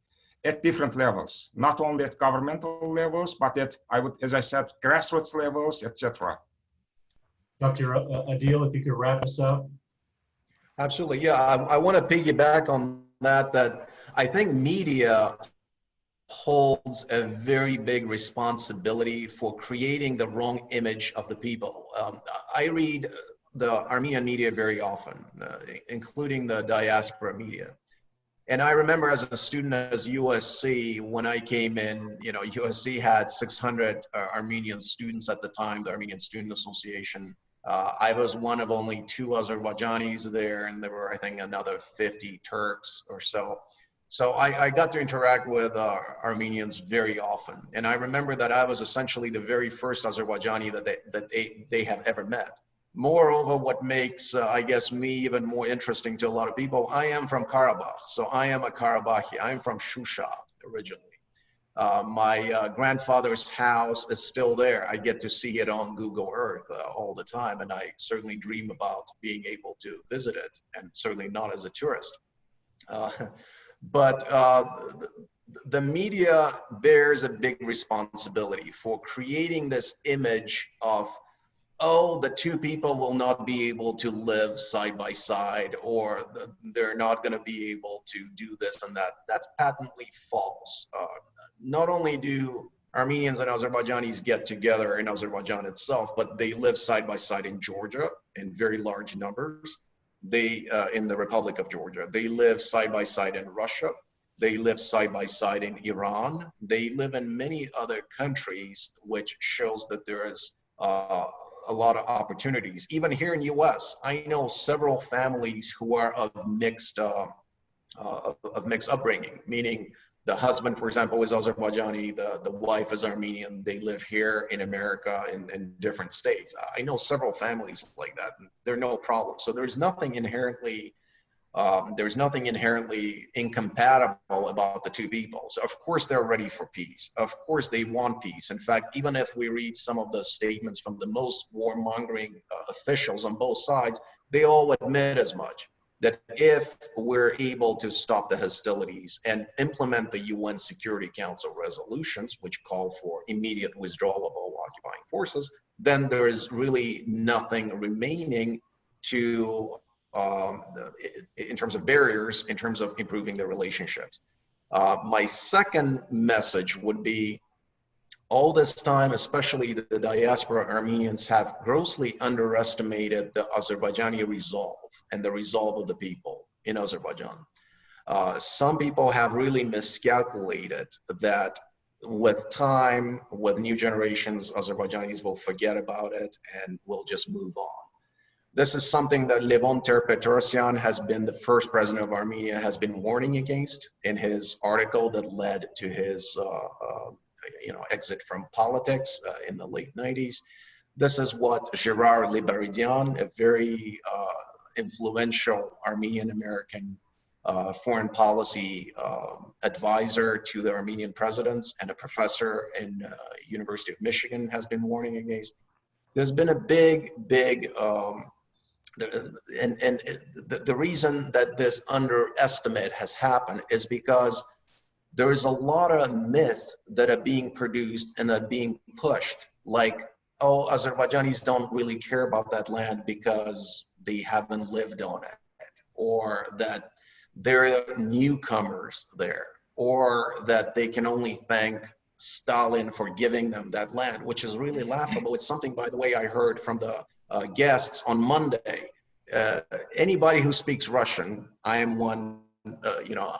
at different levels, not only at governmental levels, but at, as I said, grassroots levels, etc. Dr. Adil, if you could wrap us up. Absolutely, yeah. I want to piggyback on that I think media holds a very big responsibility for creating the wrong image of the people. I read the Armenian media very often, including the diaspora media. And I remember as a student at USC, when I came in, you know, USC had 600 Armenian students at the time, the Armenian Student Association. I was one of only 2 Azerbaijanis there, and there were, I think, another 50 Turks or so. So I got to interact with Armenians very often. And I remember that I was essentially the very first Azerbaijani that they have ever met. Moreover, what makes, I guess, me even more interesting to a lot of people, I am from Karabakh. So I am a Karabakhi. I'm from Shusha originally. My grandfather's house is still there. I get to see it on Google Earth all the time. And I certainly dream about being able to visit it, and certainly not as a tourist. But the media bears a big responsibility for creating this image of, oh, the 2 people will not be able to live side by side, or they're not going to be able to do this and that. That's patently false. Not only do Armenians and Azerbaijanis get together in Azerbaijan itself, but they live side by side in Georgia in very large numbers. They, in the Republic of Georgia, they live side by side in Russia. They live side by side in Iran. They live in many other countries, which shows that there is a lot of opportunities. Even here in US, I know several families who are of mixed upbringing, meaning the husband, for example, is Azerbaijani, the wife is Armenian, they live here in America in different states. I know several families like that, and they're no problem. So there's nothing inherently incompatible about the 2 people. So of course they're ready for peace. Of course they want peace. In fact, even if we read some of the statements from the most warmongering officials on both sides, they all admit as much, that if we're able to stop the hostilities and implement the UN Security Council resolutions, which call for immediate withdrawal of all occupying forces, then there is really nothing remaining to in terms of barriers, in terms of improving the relationships. My second message would be, all this time, especially the diaspora Armenians have grossly underestimated the Azerbaijani resolve and the resolve of the people in Azerbaijan. Some people have really miscalculated that with time, with new generations, Azerbaijanis will forget about it and will just move on. This is something that Levon Ter-Petrosyan has been, the first president of Armenia, has been warning against in his article that led to his exit from politics in the late 90s. This is what Gerard Liberidian, a very influential Armenian-American foreign policy advisor to the Armenian presidents and a professor in University of Michigan, has been warning against. There's been a big the reason that this underestimate has happened is because there is a lot of myth that are being produced and that are being pushed, like, oh, Azerbaijanis don't really care about that land because they haven't lived on it, or that they're newcomers there, or that they can only thank Stalin for giving them that land, which is really laughable. It's something, by the way, I heard from the guests on Monday. Anybody who speaks Russian, I am one,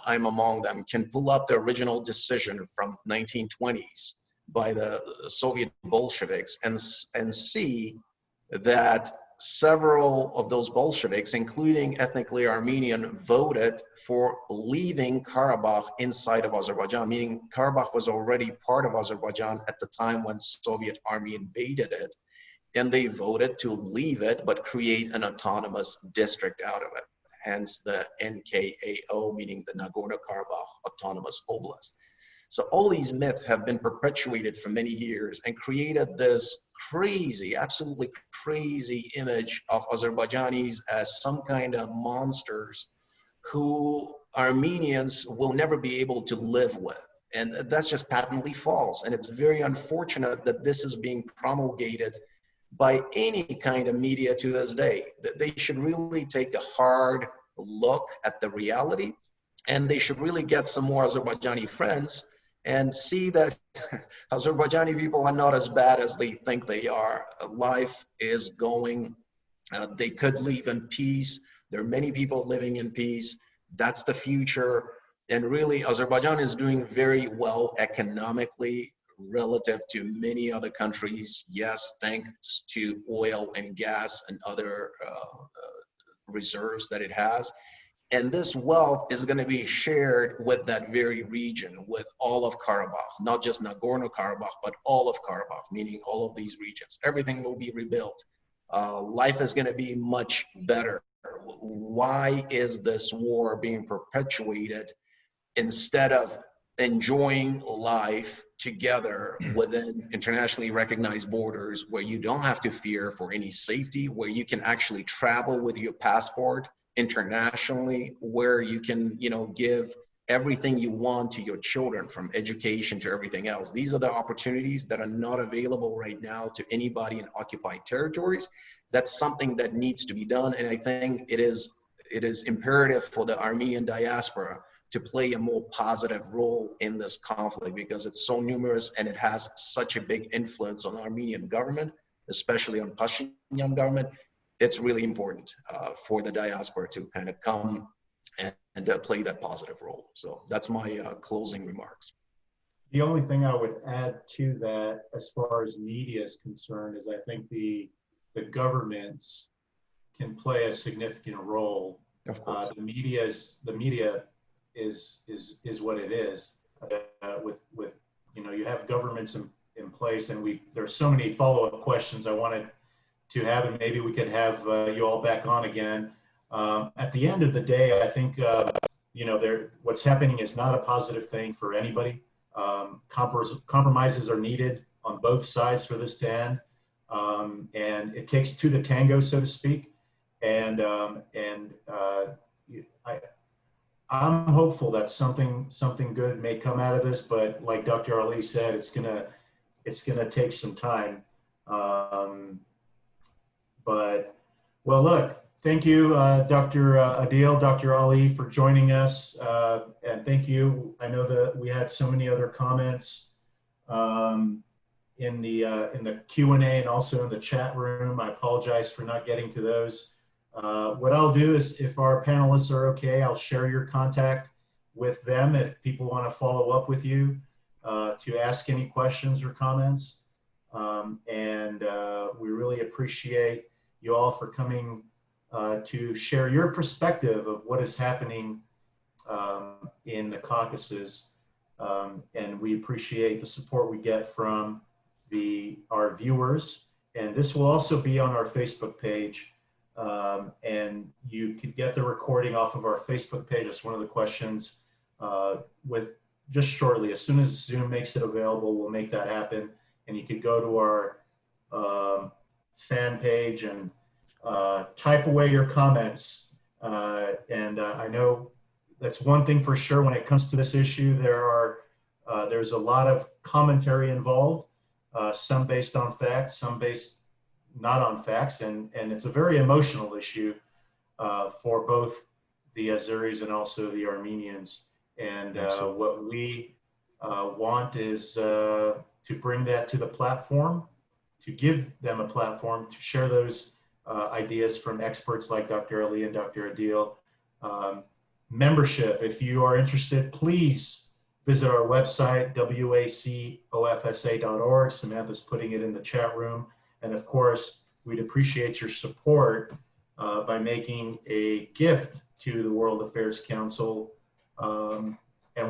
I'm among them, can pull up the original decision from 1920s by the Soviet Bolsheviks and see that several of those Bolsheviks, including ethnically Armenian, voted for leaving Karabakh inside of Azerbaijan, meaning Karabakh was already part of Azerbaijan at the time when Soviet army invaded it, and they voted to leave it but create an autonomous district out of it, hence the NKAO, meaning the Nagorno-Karabakh Autonomous Oblast. So all these myths have been perpetuated for many years and created this crazy, absolutely crazy image of Azerbaijanis as some kind of monsters who Armenians will never be able to live with. And that's just patently false. And it's very unfortunate that this is being promulgated by any kind of media to this day. They should really take a hard look at the reality, and they should really get some more Azerbaijani friends and see that Azerbaijani people are not as bad as they think they are. Life is going, they could live in peace. There are many people living in peace. That's the future. And really, Azerbaijan is doing very well economically relative to many other countries. Yes, thanks to oil and gas and other reserves that it has. And this wealth is going to be shared with that very region, with all of Karabakh, not just Nagorno-Karabakh, but all of Karabakh, meaning all of these regions. Everything will be rebuilt. Life is going to be much better. Why is this war being perpetuated instead of enjoying life together within internationally recognized borders where you don't have to fear for any safety, where you can actually travel with your passport internationally, where you can, give everything you want to your children, from education to everything else. These are the opportunities that are not available right now to anybody in occupied territories. That's something that needs to be done. And I think it is imperative for the Armenian diaspora to play a more positive role in this conflict, because it's so numerous and it has such a big influence on the Armenian government, especially on Pashinyan government. It's really important for the diaspora to kind of come and play that positive role. So that's my closing remarks. The only thing I would add to that, as far as media is concerned, is I think the governments can play a significant role. Of course. The media is what it is. With you have governments in place, and there's so many follow-up questions I wanted to have, and maybe we could have you all back on again. At the end of the day, I think what's happening is not a positive thing for anybody. Compromises are needed on both sides for this to end, and it takes two to tango, so to speak. And I'm hopeful that something good may come out of this, but like Dr. Ali said, it's gonna take some time. But well, look, thank you, Dr. Adil, Dr. Ali, for joining us, and thank you. I know that we had so many other comments in the Q&A and also in the chat room. I apologize for not getting to those. What I'll do is, if our panelists are okay, I'll share your contact with them if people want to follow up with you to ask any questions or comments. And we really appreciate you all for coming to share your perspective of what is happening in the Caucasus. And we appreciate the support we get from our viewers. And this will also be on our Facebook page. And you could get the recording off of our Facebook page. That's one of the questions with just shortly. As soon as Zoom makes it available, we'll make that happen. And you could go to our fan page and type away your comments. And I know that's one thing for sure when it comes to this issue. There's a lot of commentary involved, some based on facts, some based not on facts, and it's a very emotional issue for both the Azeris and also the Armenians. And what we want is to bring that to the platform, to give them a platform to share those ideas from experts like Dr. Ali and Dr. Adil. Membership, if you are interested, please visit our website, wacofsa.org. Samantha's putting it in the chat room. And of course, we'd appreciate your support by making a gift to the World Affairs Council. And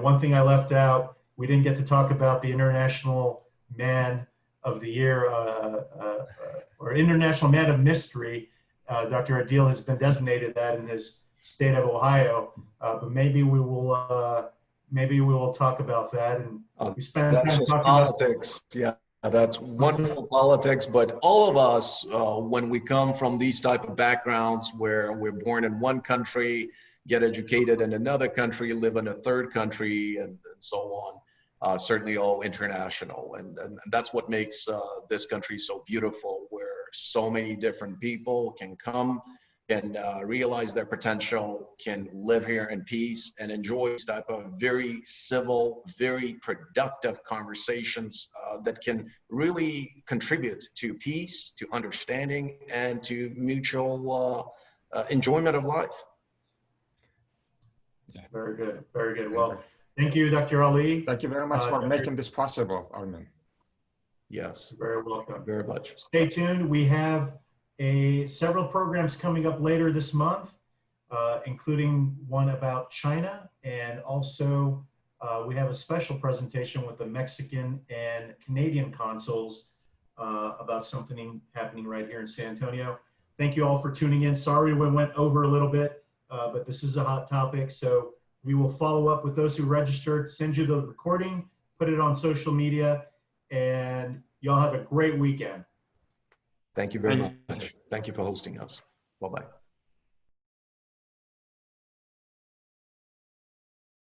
one thing I left out, we didn't get to talk about the International Man of the Year or International Man of Mystery. Dr. Adil has been designated that in his state of Ohio, but maybe we will talk about that. And we spend that's time just talking politics. Yeah, that's wonderful politics. But all of us, when we come from these type of backgrounds, where we're born in one country, get educated in another country, live in a third country, and so on. Certainly all international, and that's what makes this country so beautiful, where so many different people can come and realize their potential, can live here in peace and enjoy this type of very civil, very productive conversations that can really contribute to peace, to understanding, and to mutual enjoyment of life. Yeah. Very good, very good. Well, thank you, Dr. Ali. Thank you very much for making this possible, Armin. Yes. You're very welcome. Very much. Stay tuned. We have several programs coming up later this month, including one about China. And also we have a special presentation with the Mexican and Canadian consuls about something happening right here in San Antonio. Thank you all for tuning in. Sorry we went over a little bit, but this is a hot topic. So we will follow up with those who registered, send you the recording, put it on social media, and y'all have a great weekend. Thank you very much. Thank you for hosting us. Bye-bye.